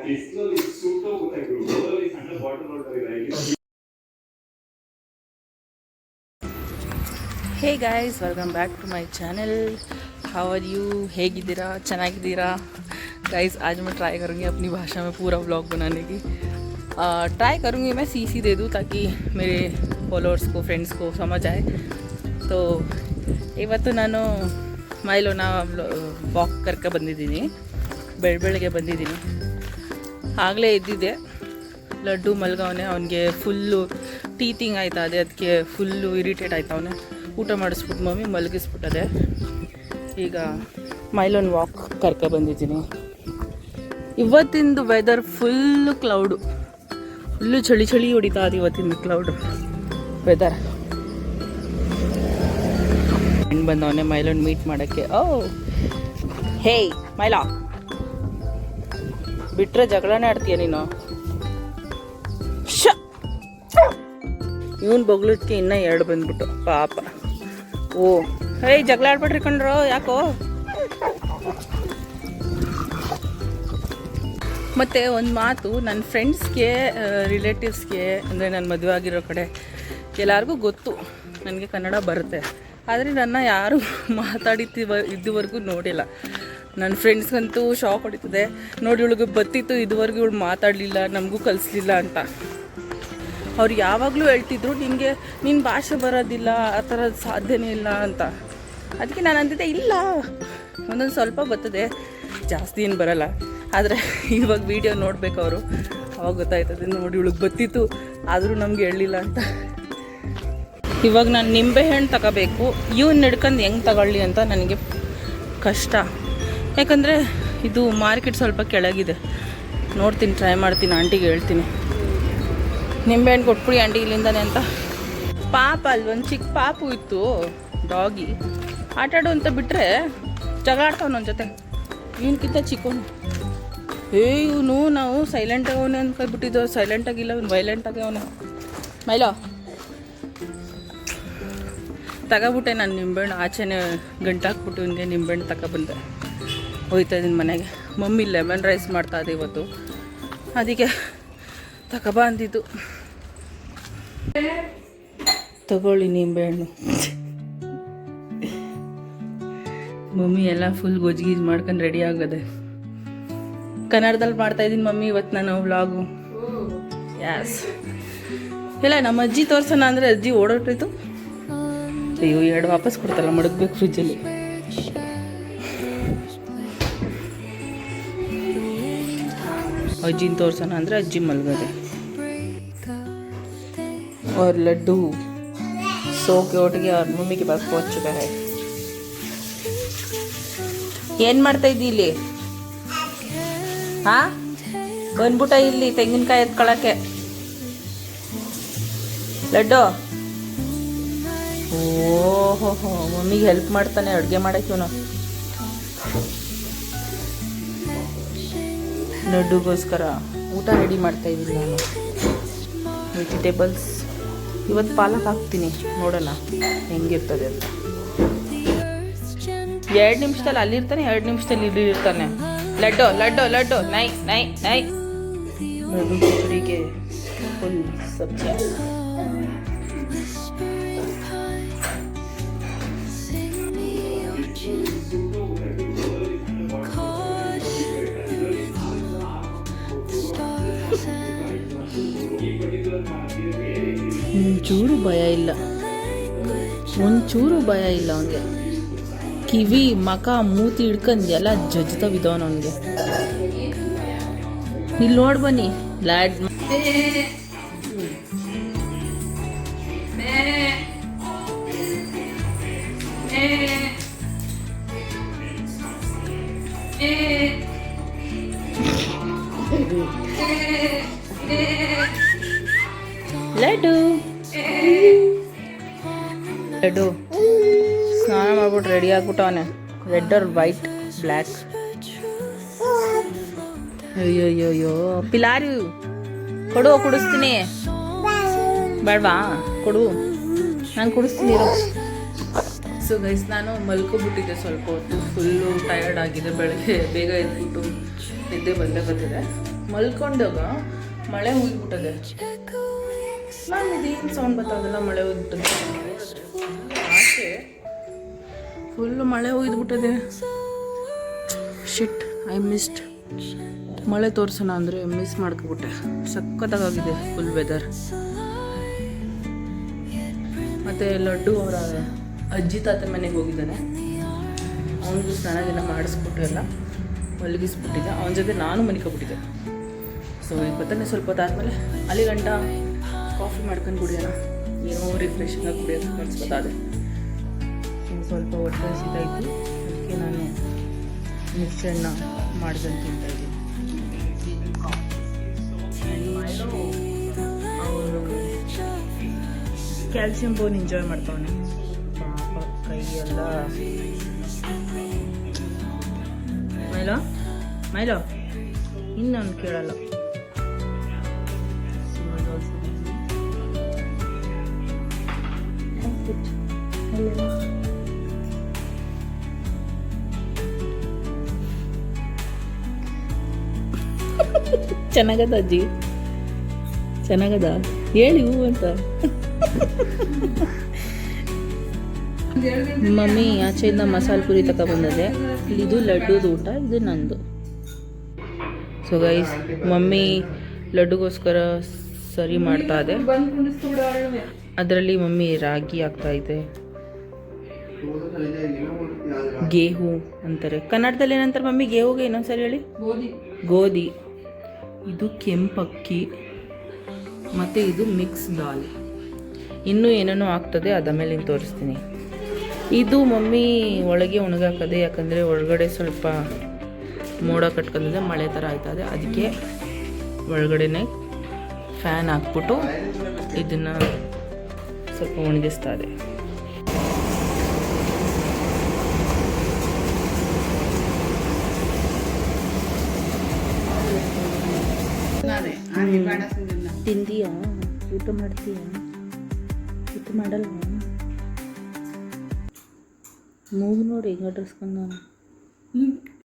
Hey guys, welcome back to my channel. How are you? ಹೇಗಿದ್ದೀರಾ? ಚೆನ್ನಾಗಿದ್ದೀರಾ guys? आज मैं ट्राई करूँगी अपनी भाषा में पूरा व्लॉग बनाने की। ट्राई करूँगी मैं सीसी दे दूँ ताकि मेरे ಫಾಲೋವರ್ಸ್ को ಫ್ರೆಂಡ್ಸ್ को समझ आए। तो ಇವತ್ತು ನಾನು ಮೈಲೋನ ವಾಕ್ ಕರ್ಕ ಬಂದಿದ್ದೀನಿ, ಬೆಳಗ್ಗೆ ಬಂದಿದ್ದೀನಿ। ಆಗಲೇ ಎದ್ದಿದ್ದೆ, ಲಡ್ಡು ಮಲ್ಗವನೆ, ಅವನಿಗೆ ಫುಲ್ಲು ಟೀತಿಂಗ್ ಆಯ್ತಾ ಅದೇ, ಅದಕ್ಕೆ ಫುಲ್ಲು ಇರಿಟೇಟ್ ಆಯ್ತು ಅವನು। ಊಟ ಮಾಡಿಸ್ಬಿಟ್ಟು ಮಮ್ಮಿ ಮಲಗಿಸ್ಬಿಟ್ಟದೆ। ಈಗ ಮೈಲೋನ್ ವಾಕ್ ಕರ್ಕ ಬಂದಿದ್ದೀನಿ। ಇವತ್ತಿಂದು ವೆದರ್ ಫುಲ್ಲು ಕ್ಲೌಡು, ಫುಲ್ಲು ಚಳಿ ಚಳಿ ಹೊಡಿತಾ ಅದು ಇವತ್ತಿಂದು ಕ್ಲೌಡ್ ವೆದರ್। ಫ್ರೆಂಡ್ ಬಂದವನೇ ಮೈಲೋನ್ ಮೀಟ್ ಮಾಡೋಕ್ಕೆ। ಓ ಹೇ ಮೈಲಾ, ಬಿಟ್ಟರೆ ಜಗಳನೇ ಆಡ್ತೀಯ ನೀನು। ಇವನು ಬೊಗ್ಳಕ್ಕೆ ಇನ್ನೂ 2 ಬಂದ್ಬಿಟ್ಟು ಪಾಪ। ಓ ಹೇ, ಜಗಳ ಆಡ್ಬಿಟ್ರಿ ಕಣ್ರೋ, ಯಾಕೋ? ಮತ್ತು ಒಂದು ಮಾತು, ನನ್ನ ಫ್ರೆಂಡ್ಸ್ಗೆ, ರಿಲೇಟಿವ್ಸ್ಗೆ, ಅಂದರೆ ನನ್ನ ಮದುವೆ ಆಗಿರೋ ಕಡೆ ಎಲ್ಲರಿಗೂ ಗೊತ್ತು ನನಗೆ ಕನ್ನಡ ಬರುತ್ತೆ, ಆದರೆ ನನ್ನ ಯಾರು ಇದುವರೆಗೂ ನೋಡಿಲ್ಲ। ನನ್ನ ಫ್ರೆಂಡ್ಸ್ಗಂತೂ ಶಾಕ್ ಹೊಡಿತದೆ, ನೋಡಿ ಇವಳಿಗೆ ಬತ್ತಿತ್ತು, ಇದುವರೆಗೂ ಇವಳು ಮಾತಾಡಲಿಲ್ಲ, ನಮಗೂ ಕಲಿಸ್ಲಿಲ್ಲ ಅಂತ। ಅವ್ರು ಯಾವಾಗಲೂ ಹೇಳ್ತಿದ್ರು, ನಿನ್ನ ಭಾಷೆ ಬರೋದಿಲ್ಲ, ಆ ಥರ ಸಾಧ್ಯನೇ ಇಲ್ಲ ಅಂತ। ಅದಕ್ಕೆ ನಾನು ಅಂತಿದ್ದೆ, ಇಲ್ಲ ಒಂದೊಂದು ಸ್ವಲ್ಪ ಬರ್ತದೆ, ಜಾಸ್ತಿ ಏನು ಬರೋಲ್ಲ। ಆದರೆ ಇವಾಗ ವೀಡಿಯೋ ನೋಡಬೇಕು ಅವರು, ಅವಾಗ ಗೊತ್ತಾಯ್ತದೆ, ನೋಡಿ ಇವಳಿಗೆ ಬತ್ತಿತ್ತು ಆದರೂ ನಮ್ಗೆ ಹೇಳಿಲ್ಲ ಅಂತ। ಇವಾಗ ನಾನು ನಿಂಬೆಹಣ್ಣು ತಗೋಬೇಕು, ಇವನ್ನ ಹಿಡ್ಕೊಂಡು ಹೆಂಗೆ ತಗೊಳ್ಳಿ ಅಂತ ನನಗೆ ಕಷ್ಟ, ಯಾಕಂದರೆ ಇದು ಮಾರ್ಕೆಟ್ ಸ್ವಲ್ಪ ಕೆಳಗಿದೆ। ನೋಡ್ತೀನಿ, ಟ್ರೈ ಮಾಡ್ತೀನಿ, ಆಂಟಿಗೆ ಹೇಳ್ತೀನಿ ನಿಂಬೆಹಣ್ಣು ಕೊಟ್ಬಿಡಿ ಆಂಟಿ ಇಲ್ಲಿಂದಾನೆ ಅಂತ। ಪಾಪ ಅಲ್ಲಿ ಒಂದು ಚಿಕ್ಕ ಪಾಪು ಇತ್ತು, ಡಾಗಿ, ಆಟಾಡು ಅಂತ ಬಿಟ್ಟರೆ ಜಗಳ ಆಡ್ತಾವನ ಅವನ ಜೊತೆ, ಇವನ್ಕಿಂತ ಚಿಕ್ಕವನು। ಇವನು ನಾವು ಸೈಲೆಂಟಾಗಿ ಅವನೇ ಅಂದ್ಕೊಬಿಟ್ಟಿದ್ದೋ, ಸೈಲೆಂಟಾಗಿಲ್ಲ, ಅವ್ನು ವೈಲೆಂಟಾಗಿ ಅವನು। ಮೈಲೋ ತಗೋಬಿಟ್ಟೆ ನಾನು ನಿಂಬೆಹಣ್ಣು, ಆಚೆನೇ ಗಂಟಾಕ್ಬಿಟ್ಟು ಇವನಿಗೆ ನಿಂಬೆಹಣ್ಣು ತಗೊಬಂದೆ, ಹೋಯ್ತಾ ಇದ್ದೀನಿ ಮನೆಗೆ। ಮಮ್ಮಿ ಲೆಮನ್ ರೈಸ್ ಮಾಡ್ತಾ ಇದೆ ಇವತ್ತು, ಅದಕ್ಕೆ ತಗೊಬ ಅಂದಿದ್ದು। ತಗೊಳ್ಳಿ ನಿಂಬೆಹಣ್ಣು। ಮಮ್ಮಿ ಎಲ್ಲ ಫುಲ್ ಗೊಜ್ಗೀಜ್ ಮಾಡ್ಕೊಂಡು ರೆಡಿ ಆಗದೆ। ಕನ್ನಡದಲ್ಲಿ ಮಾಡ್ತಾಯಿದ್ದೀನಿ ಮಮ್ಮಿ ಇವತ್ತು ನಾನು ವ್ಲಾಗು। ಯಾಸ್, ಇಲ್ಲ ನಮ್ಮ ಅಜ್ಜಿ ತೋರ್ಸೋಣ ಅಂದರೆ ಅಜ್ಜಿ ಓಡೋಟಿತ್ತು, ಅಯ್ಯೋ 2 ವಾಪಸ್ ಕೊಡ್ತಲ್ಲ, ಮಡಗಬೇಕು ಫ್ರಿಜ್ಜಲ್ಲಿ। ಅಜ್ಜಿನ ತೋರ್ಸೋಣ ಅಂದರೆ ಅಜ್ಜಿ ಮಲ್ಗದೆ। और लड्डू सो के उठ गया और मम्मी के पास पहुंच चुका है। ಏನು ಮಾಡ್ತಾ ಇದ್ದಿ ಇಲ್ಲಿ? ಹಾಂ, ಬಂದ್ಬಿಟ್ಟ ಇಲ್ಲಿ ತೆಂಗಿನಕಾಯಿ ಎತ್ಕೊಳ್ಳೋಕ್ಕೆ ಲಡ್ಡು। ಓಹೋ, ಮಮ್ಮಿಗೆ ಹೆಲ್ಪ್ ಮಾಡ್ತಾನೆ ಅಡುಗೆ ಮಾಡೋಕ್ಕೆ ಇವನು। ಲಡ್ಡುಗೋಸ್ಕರ ಊಟ ರೆಡಿ ಮಾಡ್ತಾ ಇದ್ದೀನಿ ನಾನು। ವೆಜಿಟೇಬಲ್ಸ್ ಇವತ್ತು ಪಾಲಕ್ ಹಾಕ್ತೀನಿ, ನೋಡೋಣ ಹೆಂಗಿರ್ತದೆ ಅಂತ। 2 ನಿಮಿಷದಲ್ಲಿ ಅಲ್ಲಿರ್ತಾನೆ, 2 ನಿಮಿಷದಲ್ಲಿ ಇಲ್ಲಿ ಇರ್ತಾನೆ। ಲಡ್ಡು ಲಡ್ಡು ಲಡ್ಡು, ನೈ ನೈ ನೈ। ಲಡ್ಡು ಖಿಚಡಿಗೆ ಫುಲ್ ಸಬ್ಜಿ। ಒಂಚೂರು ಭಯ ಇಲ್ಲ, ಒಂಚೂರು ಭಯ ಇಲ್ಲ ಅವನಿಗೆ। ಕಿವಿ ಮಕ ಮೂತಿ ಹಿಡ್ಕೊಂಡು ಎಲ್ಲ ಜಜ್ತಾವಿದ್ದವನು ಅವನಿಗೆ। ಇಲ್ಲಿ ನೋಡಿ ಬನ್ನಿ ಲ್ಯಾಡ್, ಲಡ್ಡು ಲಡ್ಡು ಸ್ನಾನ ಮಾಡ್ಬಿಟ್ಟು ರೆಡಿ ಆಗ್ಬಿಟ್ಟವನೆ, ರೆಡ್ ಆರ್ ವೈಟ್ ಬ್ಲ್ಯಾಕ್। ಅಯ್ಯೋಯ್ಯೋಯ್ಯೋ, ಪಿಲಾರಿ ಕೊಡು, ಕುಡಿಸ್ತೀನಿ, ಬೇಡವಾ? ಕೊಡು, ನಾನು ಕುಡಿಸ್ತೀನಿ। ಸೊ ಗೈಸ್, ನಾನು ಮಲ್ಕೊಬಿಟ್ಟಿದ್ದೆ ಸ್ವಲ್ಪ ಹೊತ್ತು, ಫುಲ್ಲು ಟಯರ್ಡ್ ಆಗಿದೆ, ಬೆಳಗ್ಗೆ ಬೇಗ ಎದ್ಬಿಟ್ಟು ನಿದ್ದೆ ಬಂದೇ ಬರ್ತಿದೆ। ಮಲ್ಕೊಂಡಾಗ ಮಳೆ ಹೋಗ್ಬಿಟ್ಟದೆ. ನಾನು ಇದೇನು ಸೌಂಡ್ ಬರ್ತಾಗಲ್ಲ, ಮಳೆ ಹೋಗ್ಬಿಟ್ಟದೆ. ಆಚೆ ಫುಲ್ಲು ಮಳೆ ಹೋಗಿದ್ಬಿಟ್ಟದೆ. ಶಿಟ್, ಐ ಮಿಸ್ಡ್. ಮಳೆ ತೋರಿಸೋಣ ಅಂದರೆ ಮಿಸ್ ಮಾಡ್ಕೊಬಿಟ್ಟೆ. ಸಖತ್ತಾಗಿದೆ ಫುಲ್ ವೆದರ್. ಮತ್ತು ಲಡ್ಡು ಅವರ ಅಜ್ಜಿ ತಾತನ ಮನೆಗೆ ಹೋಗಿದ್ದಾನೆ. ಅವನಿಗೂ ಸ್ನಾನ ಮಾಡಿಸ್ಬಿಟ್ಟು ಎಲ್ಲ ಮಲಗಿಸ್ಬಿಟ್ಟಿದ್ದೆ. ಅವನ ಜೊತೆ ನಾನು ಮಲ್ಕೊಬಿಟ್ಟಿದ್ದೆ. ಸೊ ಈಗ ಬರ್ತಾನೆ ಸ್ವಲ್ಪ ಹೊತ್ತಾದ್ಮೇಲೆ ಅಲ್ಲಿ ಗಂಟ ಕಾಫಿ ಮಾಡ್ಕೊಂಡು ಕುಡಿಯೋಣ. ಏನೋ ರಿಫ್ರೆಶಿಂಗ್ ಆಗಿ ಕುಡಿಯೋದು ಮನ್ಸ್ಕೊತಾದೆ. ಸ್ವಲ್ಪ ಹೊಟ್ಟೆ ಹಸಿತಾಯಿತು, ಅದಕ್ಕೆ ನಾನು ಮಿಕ್ಸರ್ನ ಮಾಡ್ಕೊಂಡು ತಿಂತಾಯಿದ್ದೀನಿ. ಅವನು ಕ್ಯಾಲ್ಸಿಯಂ ಬೋನ್ ಎಂಜಾಯ್ ಮಾಡ್ತಾವನೆ. ಪಾಪ ಕೈಯೆಲ್ಲ ಮೈಲೋ ಇನ್ನೊಂದು ಕೇಳಲ್ಲ. ಚೆನ್ನಾಗದ ಅಜ್ಜಿ, ಚೆನ್ನಾಗದ, ಹೇಳಿ ಹೂ ಅಂತ. ಮಮ್ಮಿ ಆಚೆಯಿಂದ ಮಸಾಲೆ ಪುರಿ ತಗೊಬಂದಿದೆ. ಇದು ಲಡ್ಡುದು ಊಟ, ಇದು ನಂದು. ಸೊ ಗೈಸ್, ಮಮ್ಮಿ ಲಡ್ಡುಗೋಸ್ಕರ ಸರಿ ಮಾಡ್ತಾ ಇದೆ. ಅದರಲ್ಲಿ ಮಮ್ಮಿ ರಾಗಿ ಆಗ್ತಾ ಇದೆ. ಗೇಹು ಅಂತಾರೆ ಕನ್ನಡದಲ್ಲಿ. ಏನಂತಾರೆ ಮಮ್ಮಿ ಗೇಹುಗೆ? ಇನ್ನೊಂದ್ಸರಿ ಹೇಳಿ. ಗೋಧಿ. ಇದು ಕೆಂಪಕ್ಕಿ ಮತ್ತು ಇದು ಮಿಕ್ಸ್ ದಾಲ್. ಇನ್ನೂ ಏನೇನೋ ಆಗ್ತದೆ, ಅದ ಮೇಲೆ ತೋರಿಸ್ತೀನಿ. ಇದು ಮಮ್ಮಿ ಒಳಗೆ ಒಣಗಾಕದೆ, ಯಾಕಂದರೆ ಒಳಗಡೆ ಸ್ವಲ್ಪ ಮೋಡ ಕಟ್ಕೊಂಡಿದೆ, ಮಳೆ ಥರ ಆಯ್ತದೆ. ಅದಕ್ಕೆ ಒಳಗಡೆನೆ ಫ್ಯಾನ್ ಹಾಕ್ಬಿಟ್ಟು ಇದನ್ನು ಸ್ವಲ್ಪ ಒಣಗಿಸ್ತಾ ಇದೆ. ತಿಂದೀಯಾ? ಊಟ ಮಾಡ್ತೀಯಾ? ಊಟ ಮಾಡಲ್ವಾ? ಮೂಗು ನೋಡಿ ಹೆಂಗ ಡ್ರೆಸ್ಕೊಂಡು